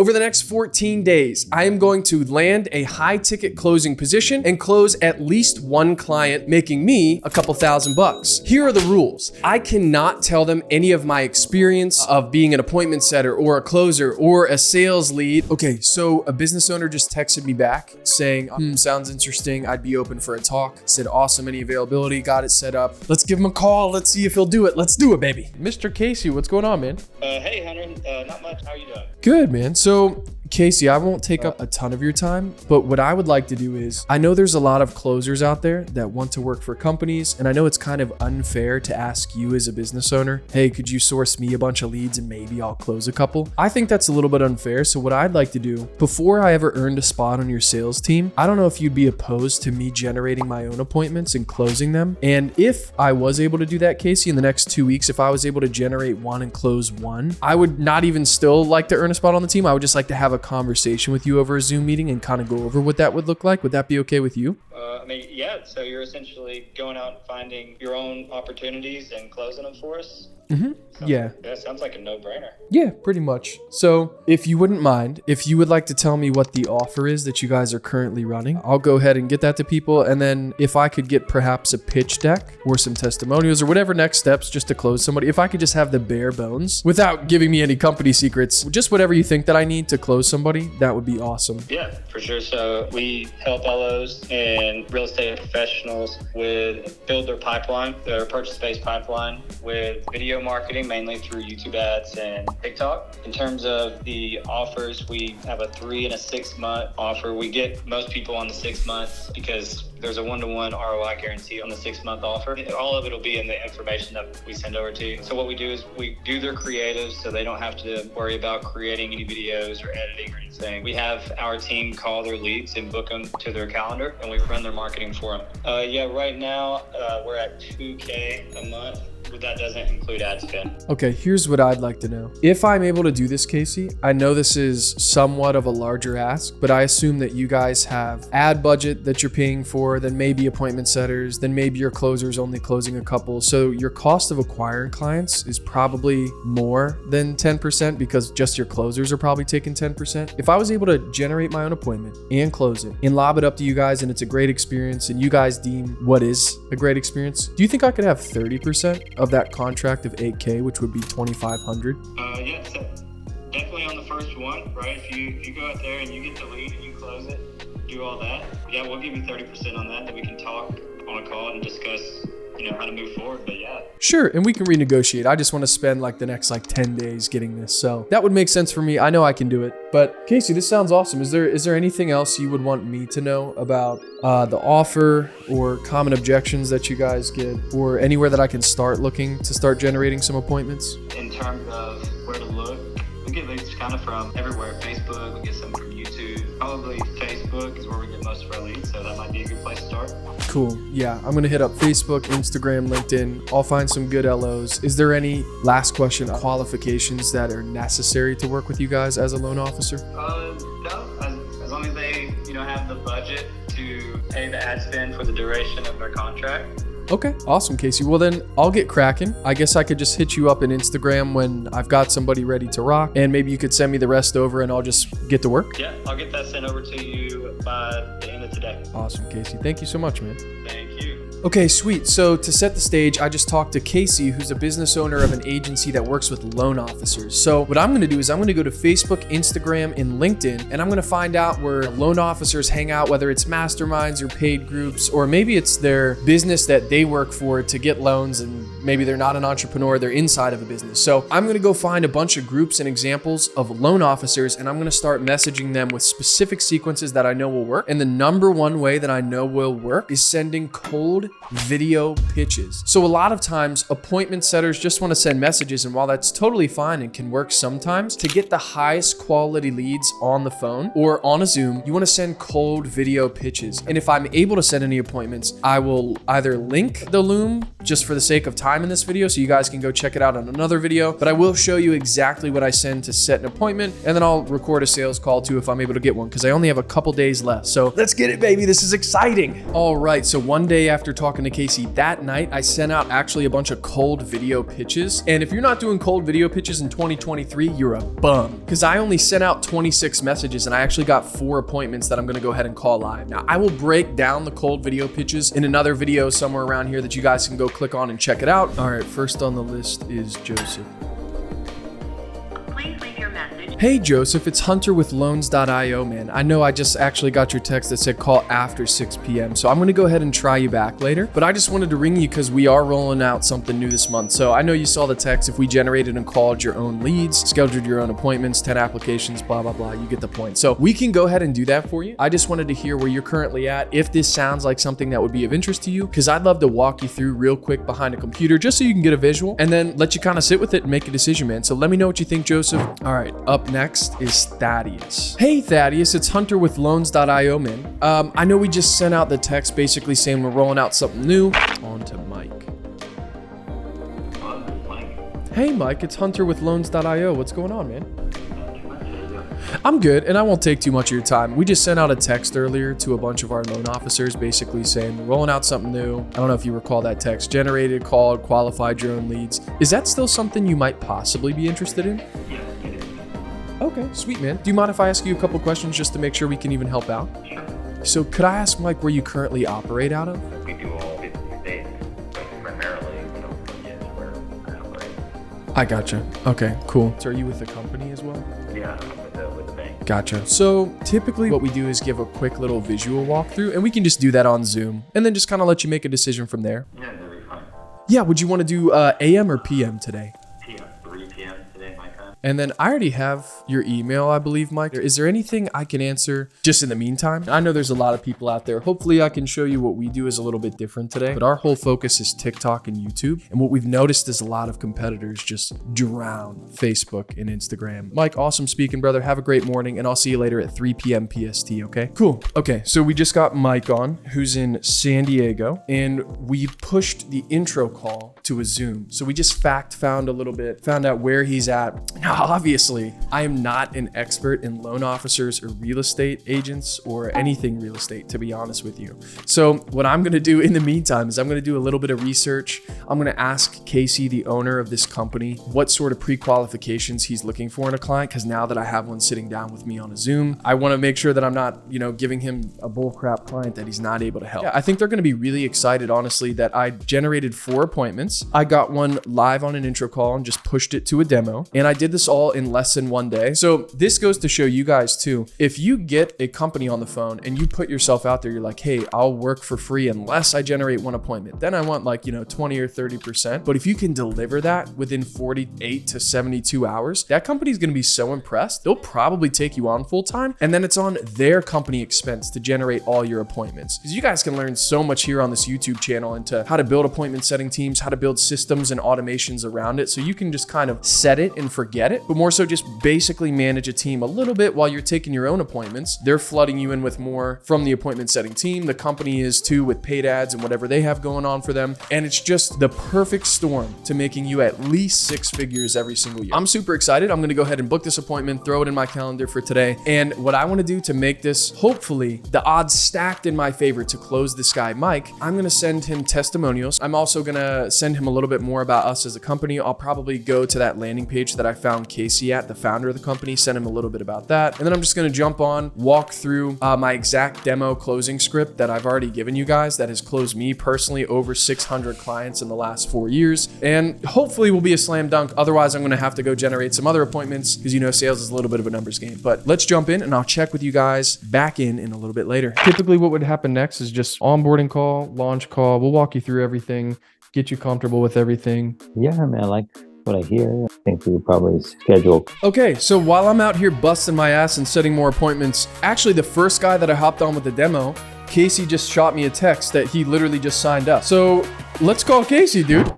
Over the next 14 days, I am going to land a high ticket closing position and close at least one client, making me a couple $1,000. Here are the rules. I cannot tell them any of my experience of being an appointment setter or a closer or a sales lead. Okay, so a business owner just texted me back saying, sounds interesting. I'd be open for a talk. Said, awesome, any availability, got it set up. Let's give him a call. Let's see if he'll do it. Let's do it, baby. Mr. Casey, what's going on, man? Hey, Hunter. Not much. How are you doing? Good, man. So Casey, I won't take up a ton of your time, but what I would like to do is, I know there's a lot of closers out there that want to work for companies, and I know it's kind of unfair to ask you as a business owner, hey, could you source me a bunch of leads and maybe I'll close a couple? I think that's a little bit unfair. So what I'd like to do, before I ever earned a spot on your sales team, I don't know if you'd be opposed to me generating my own appointments and closing them. And if I was able to do that, Casey, in the next 2 weeks, if I was able to generate one and close one, I would not even still like to earn a spot on the team. I would just like to have a conversation with you over a Zoom meeting and kind of go over what that would look like. Would that be okay with you? Yeah. So you're essentially going out and finding your own opportunities and closing them for us? Yeah. That sounds like a no-brainer. Yeah, pretty much. So if you wouldn't mind, if you would like to tell me what the offer is that you guys are currently running, I'll go ahead and get that to people. And then if I could get perhaps a pitch deck or some testimonials or whatever next steps just to close somebody, if I could just have the bare bones without giving me any company secrets, just whatever you think that I need to close somebody, that would be awesome. Yeah, for sure. So we help LOs and real estate professionals with build their pipeline, their purchase-based pipeline with video marketing, mainly through YouTube ads and TikTok. In terms of the offers, we have a 3 and a 6 month offer. We get most people on the 6 months because there's a 1-to-1 ROI guarantee on the 6 month offer. All of it will be in the information that we send over to you. So what we do is we do their creatives so they don't have to worry about creating any videos or editing or anything. We have our team call their leads and book them to their calendar, and we run their marketing for them. Right now we're at $2,000 a month. But that doesn't include ad spend. Okay, here's what I'd like to know. If I'm able to do this, Casey, I know this is somewhat of a larger ask, but I assume that you guys have ad budget that you're paying for, then maybe appointment setters, then maybe your closers only closing a couple. So your cost of acquiring clients is probably more than 10% because just your closers are probably taking 10%. If I was able to generate my own appointment and close it and lob it up to you guys and it's a great experience and you guys deem what is a great experience, do you think I could have 30% of that contract of $8,000, which would be $2,500? Yeah, so definitely on the first one, right? If you go out there and you get the lead and you close it, do all that, yeah, we'll give you 30% on that. Then we can talk on a call and discuss, how to move forward. But yeah. Sure, and we can renegotiate. I just want to spend the next 10 days getting this. So that would make sense for me. I know I can do it. But Casey, this sounds awesome. Is there anything else you would want me to know about the offer or common objections that you guys get, or anywhere that I can start looking to start generating some appointments? In terms of where to look, we get leads kind of from everywhere. Facebook, we get some from YouTube. Probably Facebook is where we get most of our leads, so that might be a good place to start. Cool. Yeah, I'm going to hit up Facebook, Instagram, LinkedIn. I'll find some good LOs. Is there any, last question, qualifications that are necessary to work with you guys as a loan officer? No, as long as they, have the budget to pay the ad spend for the duration of their contract. Okay, awesome, Casey. Well, then I'll get cracking. I guess I could just hit you up on Instagram when I've got somebody ready to rock, and maybe you could send me the rest over and I'll just get to work. Yeah, I'll get that sent over to you by the end of today. Awesome, Casey. Thank you so much, man. Thank you. Okay, sweet. So to set the stage, I just talked to Casey, who's a business owner of an agency that works with loan officers. So what I'm going to do is I'm going to go to Facebook, Instagram, and LinkedIn, and I'm going to find out where loan officers hang out, whether it's masterminds or paid groups, or maybe it's their business that they work for to get loans, and maybe they're not an entrepreneur, they're inside of a business. So I'm going to go find a bunch of groups and examples of loan officers, and I'm going to start messaging them with specific sequences that I know will work. And the number one way that I know will work is sending cold video pitches. So a lot of times appointment setters just want to send messages, and while that's totally fine and can work sometimes, to get the highest quality leads on the phone or on a Zoom, you want to send cold video pitches. And if I'm able to send any appointments, I will either link the Loom just for the sake of time in this video, so you guys can go check it out on another video. But I will show you exactly what I send to set an appointment, and then I'll record a sales call too if I'm able to get one, because I only have a couple days left. So let's get it, baby. This is exciting. All right, so one day after talking to Casey that night, I sent out actually a bunch of cold video pitches. And if you're not doing cold video pitches in 2023, you're a bum, because I only sent out 26 messages and I actually got 4 appointments that I'm going to go ahead and call live. Now, I will break down the cold video pitches in another video somewhere around here that you guys can go click on and check it out. All right, first on the list is Joseph. Please leave your message. Hey Joseph, it's Hunter with loans.io, man. I know I just actually got your text that said call after 6 p.m. So I'm going to go ahead and try you back later. But I just wanted to ring you because we are rolling out something new this month. So I know you saw the text. If we generated and called your own leads, scheduled your own appointments, 10 applications, blah, blah, blah, you get the point. So we can go ahead and do that for you. I just wanted to hear where you're currently at, if this sounds like something that would be of interest to you, because I'd love to walk you through real quick behind a computer just so you can get a visual and then let you kind of sit with it and make a decision, man. So let me know what you think, Joseph. All right, up next is Thaddeus. Hey Thaddeus, it's Hunter with loans.io, man. I know we just sent out the text basically saying we're rolling out something new. On to Mike. Hey Mike, it's Hunter with loans.io. What's going on, man? I'm good, and I won't take too much of your time. We just sent out a text earlier to a bunch of our loan officers basically saying we're rolling out something new. I don't know if you recall that text. Generated, called, qualified your own leads. Is that still something you might possibly be interested in? Yeah, it is. Okay, sweet, man. Do you mind if I ask you a couple questions just to make sure we can even help out? Sure. So could I ask, Mike, where you currently operate out of? We do all 50 states, but primarily, California is where I operate. I gotcha. Okay, cool. So are you with the company as well? Yeah, with the bank. Gotcha. So typically what we do is give a quick little visual walkthrough, and we can just do that on Zoom and then just kind of let you make a decision from there. Yeah, that'll be fine. Yeah, would you want to do AM or PM today? PM, 3 p.m. today, my time. And then I already have your email, I believe, Mike. Is there anything I can answer just in the meantime? I know there's a lot of people out there. Hopefully I can show you what we do is a little bit different today, but our whole focus is TikTok and YouTube. And what we've noticed is a lot of competitors just drown Facebook and Instagram. Mike, awesome speaking, brother. Have a great morning, and I'll see you later at 3 p.m. PST, okay? Cool. Okay, so we just got Mike on, who's in San Diego, and we pushed the intro call to a Zoom. So we just found a little bit, found out where he's at. Now, obviously, I am not an expert in loan officers or real estate agents or anything real estate, to be honest with you. So what I'm going to do in the meantime is I'm going to do a little bit of research. I'm going to ask Casey, the owner of this company, what sort of pre-qualifications he's looking for in a client, because now that I have one sitting down with me on a Zoom, I want to make sure that I'm not, giving him a bullcrap client that he's not able to help. Yeah, I think they're going to be really excited, honestly, that I generated 4 appointments. I got one live on an intro call and just pushed it to a demo. And I did this all in less than 1 day. So this goes to show you guys too, if you get a company on the phone and you put yourself out there, you're like, hey, I'll work for free unless I generate 1 appointment. Then I want 20 or 30%. But if you can deliver that within 48 to 72 hours, that company's going to be so impressed. They'll probably take you on full time. And then it's on their company expense to generate all your appointments. Because you guys can learn so much here on this YouTube channel into how to build appointment setting teams, how to build systems and automations around it. So you can just kind of set it and forget it, but more so just basically manage a team a little bit while you're taking your own appointments. They're flooding you in with more from the appointment setting team. The company is too, with paid ads and whatever they have going on for them. And it's just the perfect storm to making you at least 6 figures every single year. I'm super excited. I'm going to go ahead and book this appointment, throw it in my calendar for today. And what I want to do to make this, hopefully, the odds stacked in my favor to close this guy, Mike, I'm going to send him testimonials. I'm also going to send him a little bit more about us as a company. I'll probably go to that landing page that I found Casey at, the founder of the company, send him a little bit about that. And then I'm just going to jump on, walk through my exact demo closing script that I've already given you guys that has closed me personally over 600 clients in the last 4 years. And hopefully will be a slam dunk. Otherwise, I'm going to have to go generate some other appointments because sales is a little bit of a numbers game. But let's jump in and I'll check with you guys back in a little bit later. Typically what would happen next is just onboarding call, launch call. We'll walk you through everything, get you comfortable with everything. Yeah, man, I like what I hear. I think we would probably schedule. Okay, so while I'm out here busting my ass and setting more appointments, actually the first guy that I hopped on with the demo, Casey just shot me a text that he literally just signed up. So let's call Casey, dude.